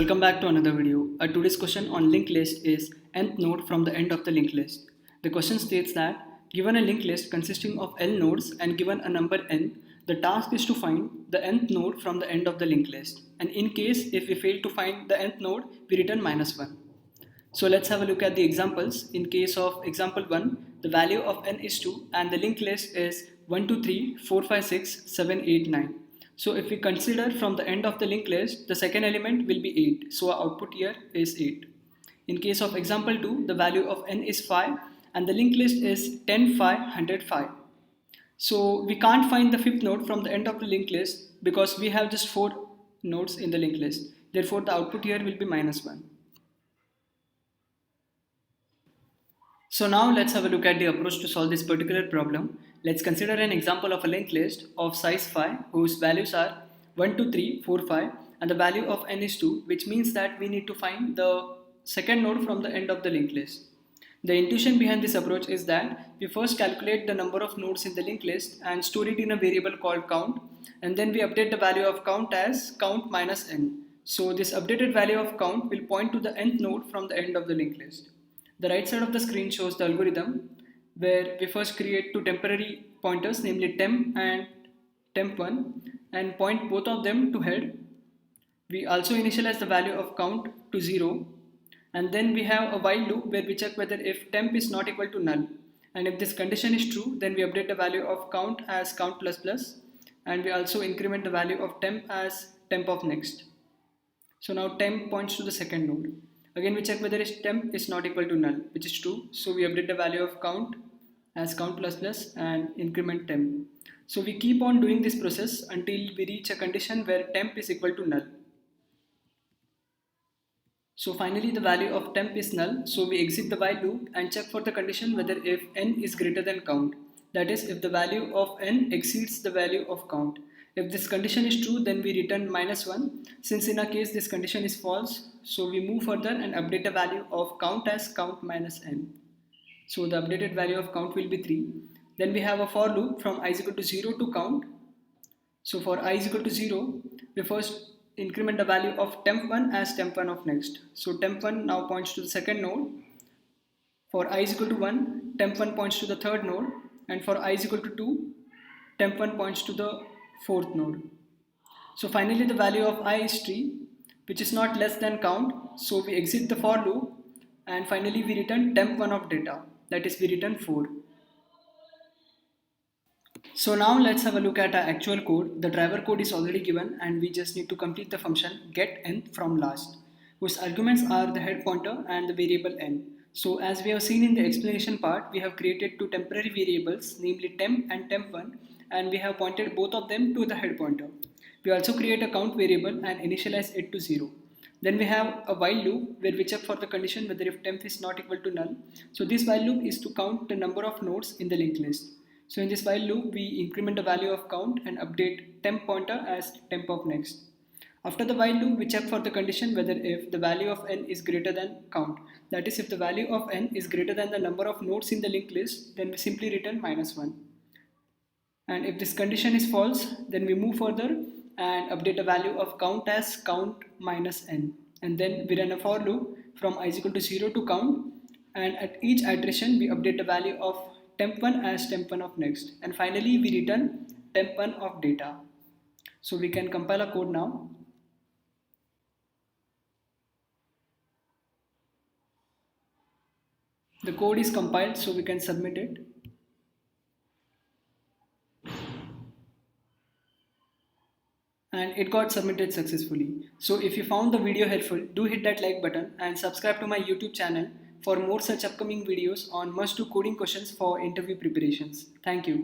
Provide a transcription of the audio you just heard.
Welcome back to another video. Today's question on linked list is nth node from the end of the linked list. The question states that given a linked list consisting of L nodes and given a number n, the task is to find the nth node from the end of the linked list. And in case if we fail to find the nth node, we return -1. So let's have a look at the examples. In case of example 1, the value of n is 2 and the linked list is 1, 2, 3, 4, 5, 6, 7, 8, 9. So if we consider from the end of the linked list, the second element will be 8. So our output here is 8. In case of example 2, the value of n is 5 and the linked list is 10, 5, 105. So we can't find the fifth node from the end of the linked list because we have just 4 nodes in the linked list. Therefore the output here will be -1. So now let's have a look at the approach to solve this particular problem. Let's consider an example of a linked list of size 5 whose values are 1, 2, 3, 4, 5 and the value of n is 2, which means that we need to find the second node from the end of the linked list. The intuition behind this approach is that we first calculate the number of nodes in the linked list and store it in a variable called count, and then we update the value of count as count minus n. So this updated value of count will point to the nth node from the end of the linked list. The right side of the screen shows the algorithm where we first create two temporary pointers, namely temp and temp1, and point both of them to head. We also initialize the value of count to 0, and then we have a while loop where we check whether if temp is not equal to null, and if this condition is true, then we update the value of count as count plus plus, and we also increment the value of temp as temp of next. So now temp points to the second node. Again we check whether temp is not equal to null, which is true, so we update the value of count as count plus plus and increment temp. So we keep on doing this process until we reach a condition where temp is equal to null. So finally the value of temp is null, so we exit the while loop and check for the condition whether if n is greater than count, that is if the value of n exceeds the value of count. If this condition is true, then we return -1. Since in our case this condition is false, so we move further and update the value of count as count minus n. So the updated value of count will be 3. Then we have a for loop from I is equal to 0 to count. So for I is equal to 0, we first increment the value of temp1 as temp1 of next. So temp1 now points to the second node. For I is equal to 1, temp1 points to the third node, and for I is equal to 2, temp1 points to the fourth node. So finally the value of I is 3, which is not less than count, so we exit the for loop and finally we return temp1 of data, that is we return 4. So now let's have a look at our actual code. The driver code is already given and we just need to complete the function get nth from last, whose arguments are the head pointer and the variable n. So as we have seen in the explanation part, we have created two temporary variables, namely temp and temp1, and we have pointed both of them to the head pointer. We also create a count variable and initialize it to 0. Then we have a while loop where we check for the condition whether if temp is not equal to null. So this while loop is to count the number of nodes in the linked list. So in this while loop we increment the value of count and update temp pointer as temp of next. After the while loop we check for the condition whether if the value of n is greater than count. That is if the value of n is greater than the number of nodes in the linked list, then we simply return -1. And if this condition is false, then we move further and update the value of count as count minus n. And then we run a for loop from I is equal to 0 to count, and at each iteration we update the value of temp1 as temp1 of next. And finally we return temp1 of data. So we can compile our code now. The code is compiled, so we can submit it. And it got submitted successfully. So if you found the video helpful, do hit that like button and subscribe to my YouTube channel for more such upcoming videos on must-do coding questions for interview preparations. Thank you.